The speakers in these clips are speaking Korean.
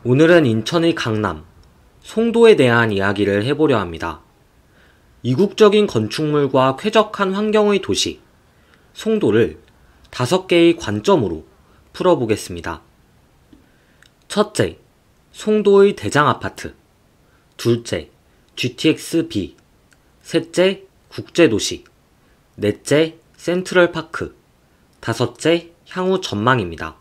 오늘은 인천의 강남, 송도에 대한 이야기를 해보려 합니다. 이국적인 건축물과 쾌적한 환경의 도시, 송도를 5개의 관점으로 풀어보겠습니다. 첫째, 송도의 대장아파트. 둘째, GTX-B. 셋째, 국제도시. 넷째, 센트럴파크. 다섯째, 향후 전망입니다.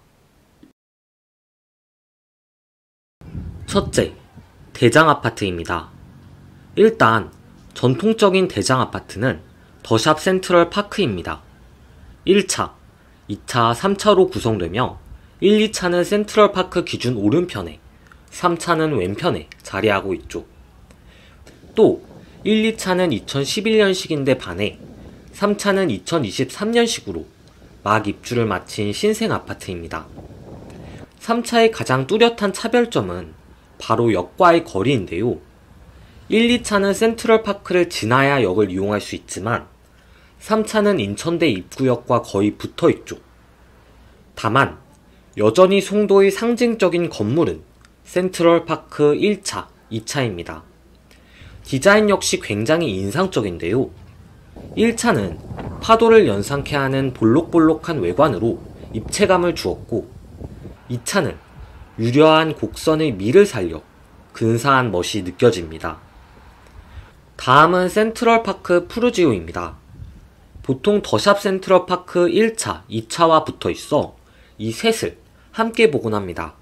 첫째, 대장아파트입니다. 일단 전통적인 대장아파트는 더샵 센트럴파크입니다. 1차, 2차, 3차로 구성되며 1, 2차는 센트럴파크 기준 오른편에, 3차는 왼편에 자리하고 있죠. 또 1, 2차는 2011년식인데 반해 3차는 2023년식으로 막 입주를 마친 신생 아파트입니다. 3차의 가장 뚜렷한 차별점은 바로 역과의 거리인데요. 1, 2차는 센트럴파크를 지나야 역을 이용할 수 있지만 3차는 인천대 입구역과 거의 붙어있죠. 다만 여전히 송도의 상징적인 건물은 센트럴파크 1차, 2차입니다. 디자인 역시 굉장히 인상적인데요. 1차는 파도를 연상케 하는 볼록볼록한 외관으로 입체감을 주었고 2차는 유려한 곡선의 미를 살려 근사한 멋이 느껴집니다. 다음은 센트럴파크 푸르지오입니다. 보통 더샵 센트럴파크 1차, 2차와 붙어 있어 이 셋을 함께 보곤 합니다.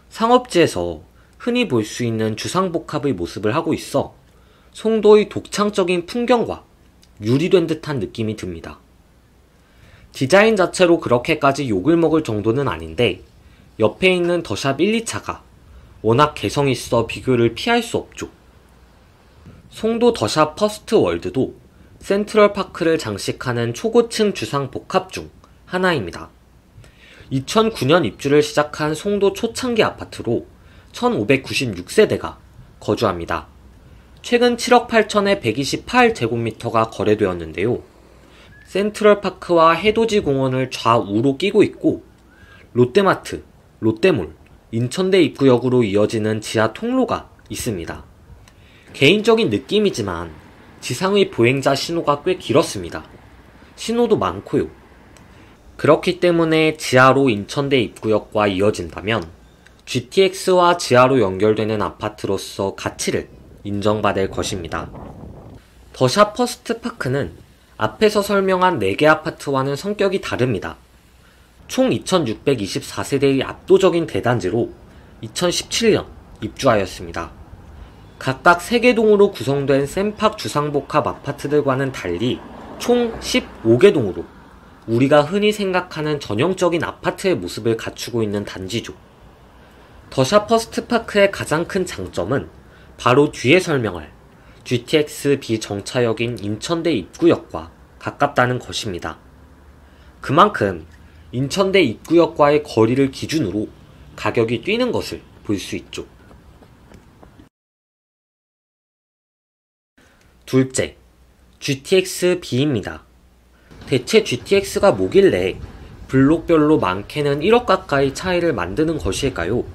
상업지에서 흔히 볼 수 있는 주상복합의 모습을 하고 있어 송도의 독창적인 풍경과 유리된 듯한 느낌이 듭니다. 디자인 자체로 그렇게까지 욕을 먹을 정도는 아닌데 옆에 있는 더샵 1, 2차가 워낙 개성 있어 비교를 피할 수 없죠. 송도 더샵 퍼스트 월드도 센트럴파크를 장식하는 초고층 주상 복합 중 하나입니다. 2009년 입주를 시작한 송도 초창기 아파트로 1596세대가 거주합니다. 최근 7억 8천에 128제곱미터가 거래되었는데요. 센트럴파크와 해돋이 공원을 좌우로 끼고 있고 롯데마트, 롯데몰, 인천대 입구역으로 이어지는 지하 통로가 있습니다. 개인적인 느낌이지만 지상의 보행자 신호가 꽤 길었습니다. 신호도 많고요. 그렇기 때문에 지하로 인천대 입구역과 이어진다면 GTX와 지하로 연결되는 아파트로서 가치를 인정받을 것입니다. 더샵 퍼스트파크는 앞에서 설명한 4개 아파트와는 성격이 다릅니다. 총 2624세대의 압도적인 대단지로 2017년 입주하였습니다. 각각 3개 동으로 구성된 센팍 주상복합 아파트들과는 달리 총 15개 동으로 우리가 흔히 생각하는 전형적인 아파트의 모습을 갖추고 있는 단지죠. 더샵 퍼스트파크의 가장 큰 장점은 바로 뒤에 설명할 GTX-B 정차역인 인천대 입구역과 가깝다는 것입니다. 그만큼 인천대 입구역과의 거리를 기준으로 가격이 뛰는 것을 볼 수 있죠. 둘째, GTX-B입니다. 대체 GTX가 뭐길래 블록별로 많게는 1억 가까이 차이를 만드는 것일까요?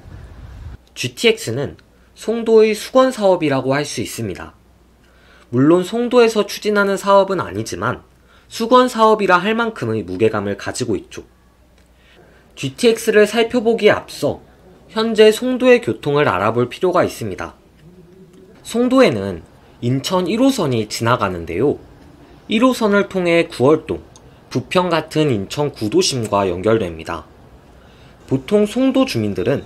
GTX는 송도의 수건사업이라고 할 수 있습니다. 물론 송도에서 추진하는 사업은 아니지만 수건사업이라 할 만큼의 무게감을 가지고 있죠. GTX를 살펴보기에 앞서 현재 송도의 교통을 알아볼 필요가 있습니다. 송도에는 인천 1호선이 지나가는데요. 1호선을 통해 구월동, 부평 같은 인천 구도심과 연결됩니다. 보통 송도 주민들은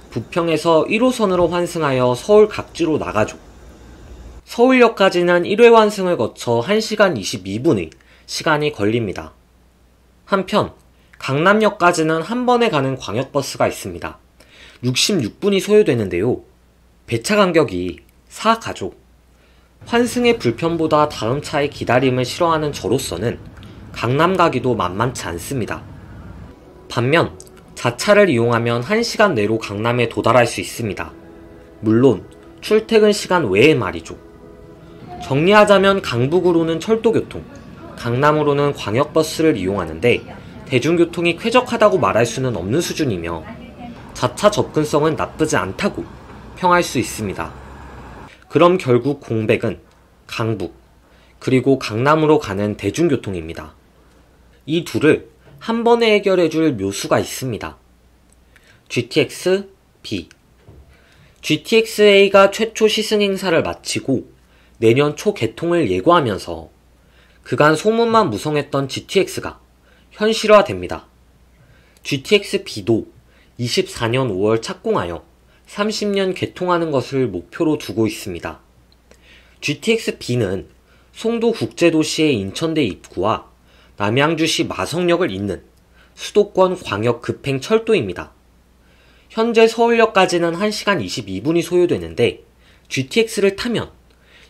부평에서 1호선으로 환승하여 서울 각지로 나가죠. 서울역까지는 1회 환승을 거쳐 1시간 22분의 시간이 걸립니다. 한편 강남역까지는 한 번에 가는 광역버스가 있습니다. 66분이 소요되는데요. 배차 간격이 4가죠. 환승의 불편보다 다음 차의 기다림을 싫어하는 저로서는 강남 가기도 만만치 않습니다. 반면 자차를 이용하면 1시간 내로 강남에 도달할 수 있습니다. 물론 출퇴근 시간 외에 말이죠. 정리하자면 강북으로는 철도교통, 강남으로는 광역버스를 이용하는데 대중교통이 쾌적하다고 말할 수는 없는 수준이며 자차 접근성은 나쁘지 않다고 평할 수 있습니다. 그럼 결국 공백은 강북, 그리고 강남으로 가는 대중교통입니다. 이 둘을 한 번에 해결해줄 묘수가 있습니다. GTX B. GTX-A가 최초 시승 행사를 마치고 내년 초 개통을 예고하면서 그간 소문만 무성했던 GTX가 현실화됩니다. GTX B도 24년 5월 착공하여 30년 개통하는 것을 목표로 두고 있습니다. GTX B는 송도 국제도시의 인천대 입구와 남양주시 마성역을 잇는 수도권 광역 급행 철도입니다. 현재 서울역까지는 1시간 22분이 소요되는데 GTX를 타면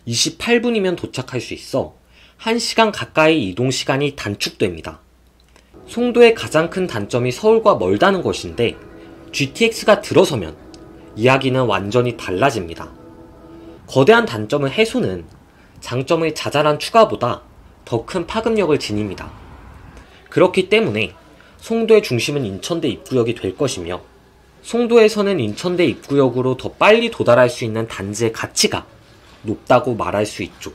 28분이면 도착할 수 있어 1시간 가까이 이동시간이 단축됩니다. 송도의 가장 큰 단점이 서울과 멀다는 것인데 GTX가 들어서면 이야기는 완전히 달라집니다. 거대한 단점의 해소는 장점의 자잘한 추가보다 더 큰 파급력을 지닙니다. 그렇기 때문에 송도의 중심은 인천대 입구역이 될 것이며 송도에서는 인천대 입구역으로 더 빨리 도달할 수 있는 단지의 가치가 높다고 말할 수 있죠.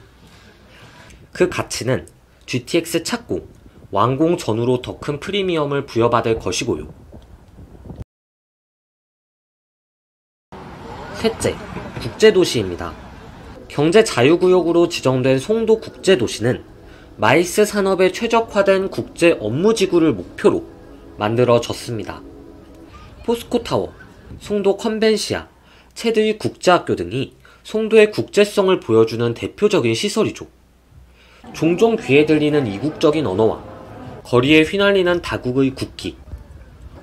그 가치는 GTX 착공, 완공 전후로 더 큰 프리미엄을 부여받을 것이고요. 셋째, 국제도시입니다. 경제 자유구역으로 지정된 송도 국제도시는 마이스 산업에 최적화된 국제 업무지구를 목표로 만들어졌습니다. 포스코타워, 송도 컨벤시아, 체드위 국제학교 등이 송도의 국제성을 보여주는 대표적인 시설이죠. 종종 귀에 들리는 이국적인 언어와 거리에 휘날리는 다국의 국기.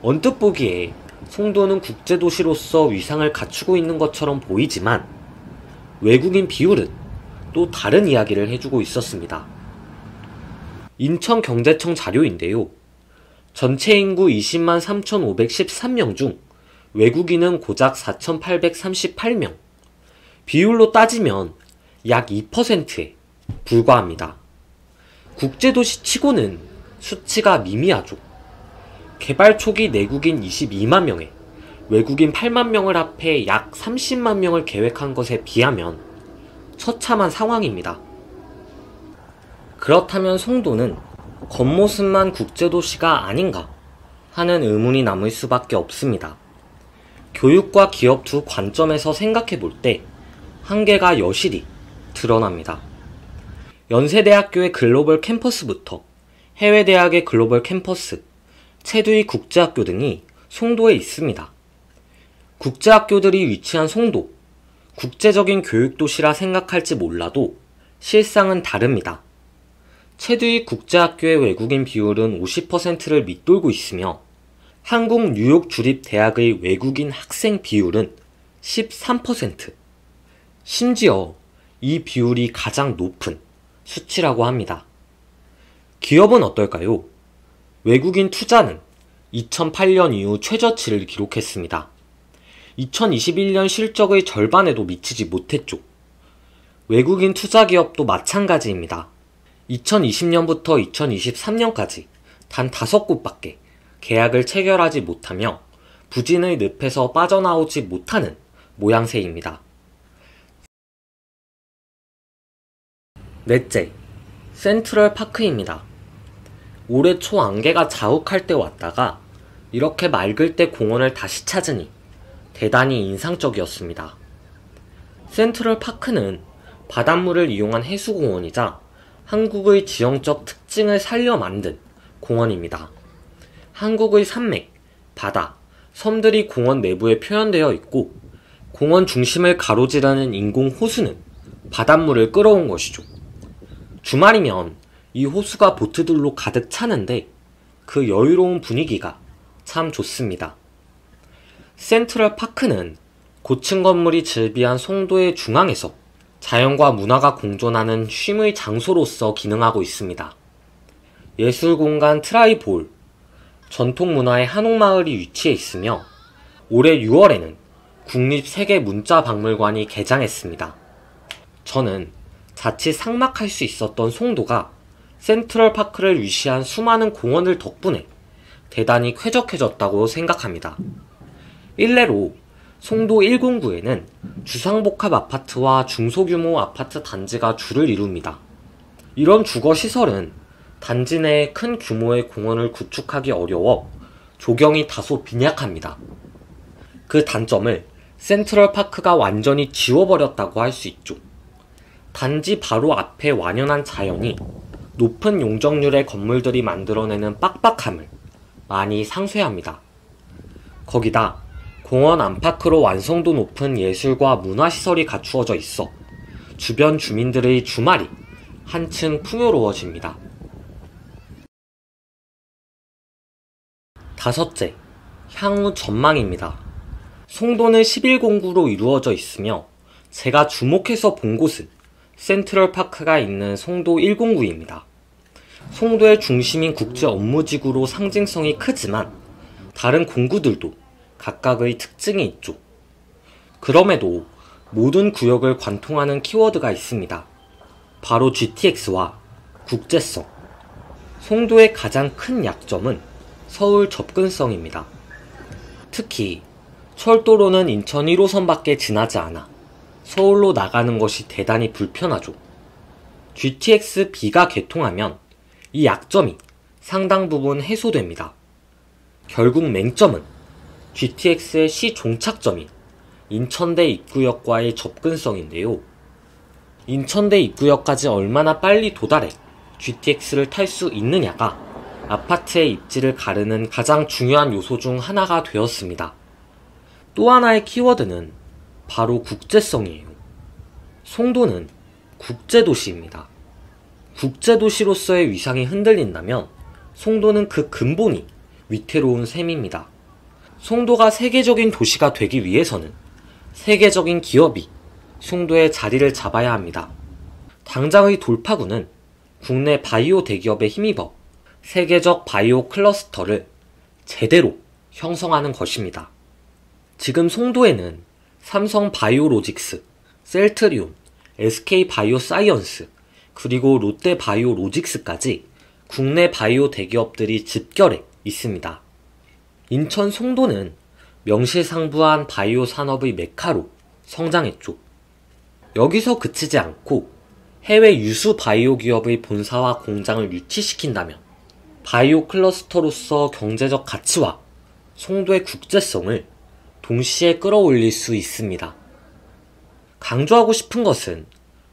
언뜻 보기에 송도는 국제도시로서 위상을 갖추고 있는 것처럼 보이지만 외국인 비율은 또 다른 이야기를 해주고 있었습니다. 인천경제청 자료인데요. 전체 인구 20만 3,513명 중 외국인은 고작 4,838명. 비율로 따지면 약 2%에 불과합니다. 국제도시 치고는 수치가 미미하죠. 개발 초기 내국인 22만 명에 외국인 8만 명을 합해 약 30만 명을 계획한 것에 비하면 처참한 상황입니다. 그렇다면 송도는 겉모습만 국제도시가 아닌가 하는 의문이 남을 수밖에 없습니다. 교육과 기업 두 관점에서 생각해 볼 때 한계가 여실히 드러납니다. 연세대학교의 글로벌 캠퍼스부터 해외대학의 글로벌 캠퍼스, 체두이 국제학교 등이 송도에 있습니다. 국제학교들이 위치한 송도, 국제적인 교육도시라 생각할지 몰라도 실상은 다릅니다. 체두이 국제학교의 외국인 비율은 50%를 밑돌고 있으며 한국 뉴욕 주립대학의 외국인 학생 비율은 13%. 심지어 이 비율이 가장 높은 수치라고 합니다. 기업은 어떨까요? 외국인 투자는 2008년 이후 최저치를 기록했습니다. 2021년 실적의 절반에도 미치지 못했죠. 외국인 투자 기업도 마찬가지입니다. 2020년부터 2023년까지 단 5곳밖에 계약을 체결하지 못하며 부진의 늪에서 빠져나오지 못하는 모양새입니다. 넷째, 센트럴파크입니다. 올해 초 안개가 자욱할 때 왔다가 이렇게 맑을 때 공원을 다시 찾으니 대단히 인상적이었습니다. 센트럴파크는 바닷물을 이용한 해수공원이자 한국의 지형적 특징을 살려 만든 공원입니다. 한국의 산맥, 바다, 섬들이 공원 내부에 표현되어 있고 공원 중심을 가로지르는 인공 호수는 바닷물을 끌어온 것이죠. 주말이면 이 호수가 보트들로 가득 차는데 그 여유로운 분위기가 참 좋습니다. 센트럴파크는 고층 건물이 즐비한 송도의 중앙에서 자연과 문화가 공존하는 쉼의 장소로서 기능하고 있습니다. 예술공간 트라이볼, 전통문화의 한옥마을이 위치해 있으며 올해 6월에는 국립세계문자박물관이 개장했습니다. 저는 자칫 삭막할 수 있었던 송도가 센트럴파크를 위시한 수많은 공원들 덕분에 대단히 쾌적해졌다고 생각합니다. 일례로 송도 109에는 주상복합 아파트와 중소규모 아파트 단지가 주를 이룹니다. 이런 주거시설은 단지 내에 큰 규모의 공원을 구축하기 어려워 조경이 다소 빈약합니다. 그 단점을 센트럴파크가 완전히 지워버렸다고 할 수 있죠. 단지 바로 앞에 완연한 자연이 높은 용적률의 건물들이 만들어내는 빡빡함을 많이 상쇄합니다. 거기다 공원 안팎으로 완성도 높은 예술과 문화시설이 갖추어져 있어 주변 주민들의 주말이 한층 풍요로워집니다. 다섯째, 향후 전망입니다. 송도는 11공구로 이루어져 있으며 제가 주목해서 본 곳은 센트럴파크가 있는 송도 1공구입니다. 송도의 중심인 국제 업무지구로 상징성이 크지만 다른 공구들도 각각의 특징이 있죠. 그럼에도 모든 구역을 관통하는 키워드가 있습니다. 바로 GTX와 국제성. 송도의 가장 큰 약점은 서울 접근성입니다. 특히 철도로는 인천 1호선밖에 지나지 않아 서울로 나가는 것이 대단히 불편하죠. GTX-B가 개통하면 이 약점이 상당 부분 해소됩니다. 결국 맹점은 GTX의 시종착점인 인천대 입구역과의 접근성인데요. 인천대 입구역까지 얼마나 빨리 도달해 GTX를 탈 수 있느냐가 아파트의 입지를 가르는 가장 중요한 요소 중 하나가 되었습니다. 또 하나의 키워드는 바로 국제성이에요. 송도는 국제도시입니다. 국제도시로서의 위상이 흔들린다면 송도는 그 근본이 위태로운 셈입니다. 송도가 세계적인 도시가 되기 위해서는 세계적인 기업이 송도에 자리를 잡아야 합니다. 당장의 돌파구는 국내 바이오 대기업에 힘입어 세계적 바이오 클러스터를 제대로 형성하는 것입니다. 지금 송도에는 삼성 바이오로직스, 셀트리온, SK 바이오사이언스, 그리고 롯데 바이오로직스까지 국내 바이오 대기업들이 집결해 있습니다. 인천 송도는 명실상부한 바이오 산업의 메카로 성장했죠. 여기서 그치지 않고 해외 유수 바이오 기업의 본사와 공장을 유치시킨다면 바이오 클러스터로서 경제적 가치와 송도의 국제성을 동시에 끌어올릴 수 있습니다. 강조하고 싶은 것은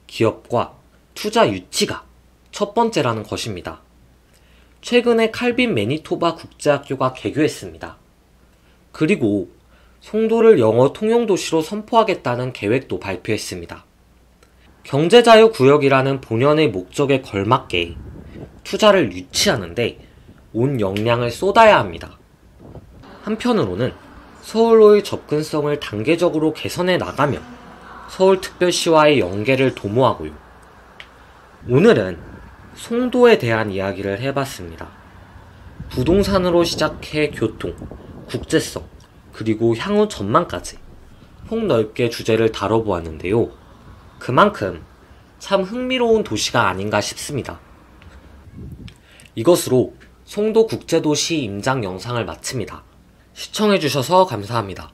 기업과 투자 유치가 첫 번째라는 것입니다. 최근에 칼빈 매니토바 국제학교가 개교했습니다. 그리고 송도를 영어 통용도시로 선포하겠다는 계획도 발표했습니다. 경제자유구역이라는 본연의 목적에 걸맞게 투자를 유치하는데 온 역량을 쏟아야 합니다. 한편으로는 서울로의 접근성을 단계적으로 개선해 나가며 서울특별시와의 연계를 도모하고요. 오늘은 송도에 대한 이야기를 해봤습니다. 부동산으로 시작해 교통, 국제성, 그리고 향후 전망까지 폭넓게 주제를 다뤄보았는데요. 그만큼 참 흥미로운 도시가 아닌가 싶습니다. 이것으로 송도국제도시 임장 영상을 마칩니다. 시청해주셔서 감사합니다.